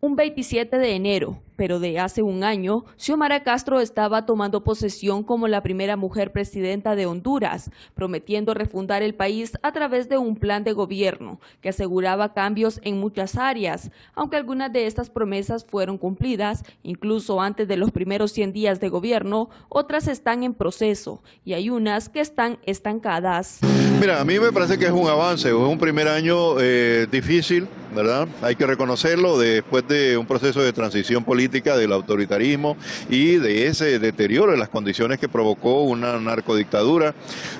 Un 27 de enero, pero de hace un año, Xiomara Castro estaba tomando posesión como la primera mujer presidenta de Honduras, prometiendo refundar el país a través de un plan de gobierno que aseguraba cambios en muchas áreas, aunque algunas de estas promesas fueron cumplidas, incluso antes de los primeros 100 días de gobierno, otras están en proceso y hay unas que están estancadas. Mira, a mí me parece que es un avance, es un primer año difícil, ¿verdad? Hay que reconocerlo después de un proceso de transición política del autoritarismo y de ese deterioro de las condiciones que provocó una narcodictadura,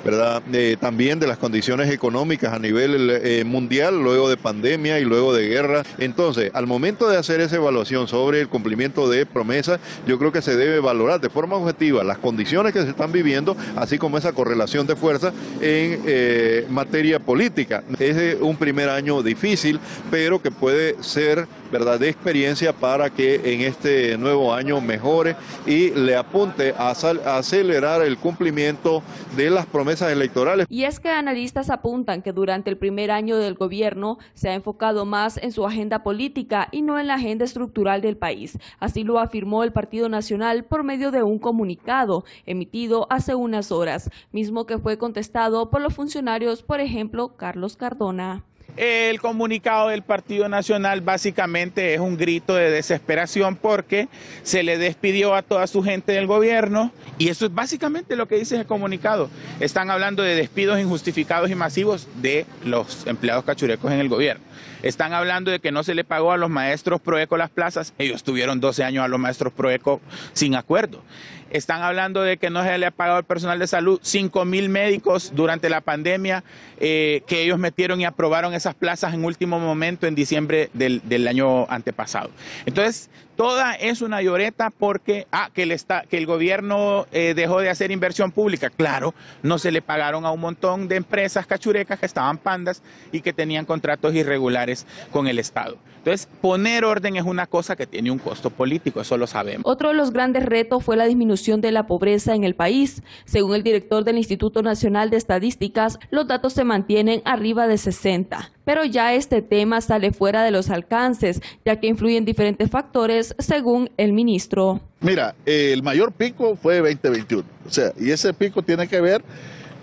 ¿verdad? También de las condiciones económicas a nivel mundial, luego de pandemia y luego de guerra. Entonces, al momento de hacer esa evaluación sobre el cumplimiento de promesas, yo creo que se debe valorar de forma objetiva las condiciones que se están viviendo, así como esa correlación de fuerza en materia política. Es un primer año difícil, pero que puede ser, ¿verdad?, de experiencia para que en este nuevo año mejore y le apunte a acelerar el cumplimiento de las promesas electorales. Y es que analistas apuntan que durante el primer año del gobierno se ha enfocado más en su agenda política y no en la agenda estructural del país. Así lo afirmó el Partido Nacional por medio de un comunicado emitido hace unas horas, mismo que fue contestado por los funcionarios, por ejemplo, Carlos Cardona. El comunicado del Partido Nacional básicamente es un grito de desesperación porque se le despidió a toda su gente del gobierno y eso es básicamente lo que dice el comunicado. Están hablando de despidos injustificados y masivos de los empleados cachurecos en el gobierno. Están hablando de que no se le pagó a los maestros Proeco las plazas. Ellos tuvieron 12 años a los maestros Proeco sin acuerdo. Están hablando de que no se le ha pagado al personal de salud 5,000 médicos durante la pandemia, que ellos metieron y aprobaron esas plazas en último momento en diciembre del año antepasado. Entonces, toda es una lloreta porque que el gobierno dejó de hacer inversión pública. Claro, no se le pagaron a un montón de empresas cachurecas que estaban pandas y que tenían contratos irregulares con el Estado. Entonces, poner orden es una cosa que tiene un costo político, eso lo sabemos. Otro de los grandes retos fue la disminución de la pobreza en el país. Según el director del Instituto Nacional de Estadísticas, los datos se mantienen arriba de 60. Pero ya este tema sale fuera de los alcances, ya que influyen diferentes factores, según el ministro. Mira, el mayor pico fue 2021, o sea, y ese pico tiene que ver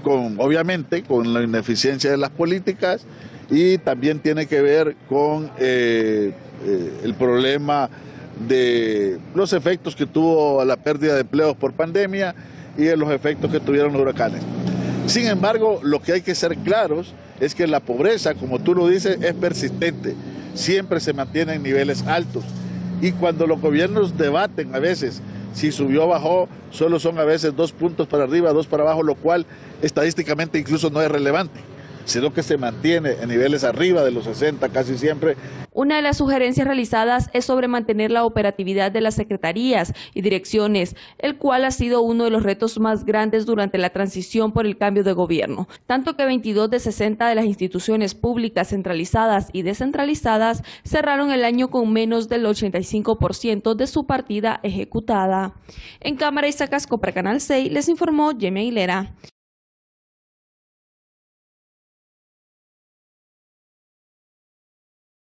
con, obviamente, con la ineficiencia de las políticas y también tiene que ver con el problema de los efectos que tuvo la pérdida de empleos por pandemia y de los efectos que tuvieron los huracanes. Sin embargo, lo que hay que ser claros es que la pobreza, como tú lo dices, es persistente, siempre se mantiene en niveles altos y cuando los gobiernos debaten a veces si subió o bajó, solo son a veces 2 puntos para arriba, 2 para abajo, lo cual estadísticamente incluso no es relevante, sino que se mantiene en niveles arriba de los 60 casi siempre. Una de las sugerencias realizadas es sobre mantener la operatividad de las secretarías y direcciones, el cual ha sido uno de los retos más grandes durante la transición por el cambio de gobierno. Tanto que 22 de 60 de las instituciones públicas centralizadas y descentralizadas cerraron el año con menos del 85% de su partida ejecutada. En Cámara Isacasco para Canal 6 les informó Yemi Aguilera.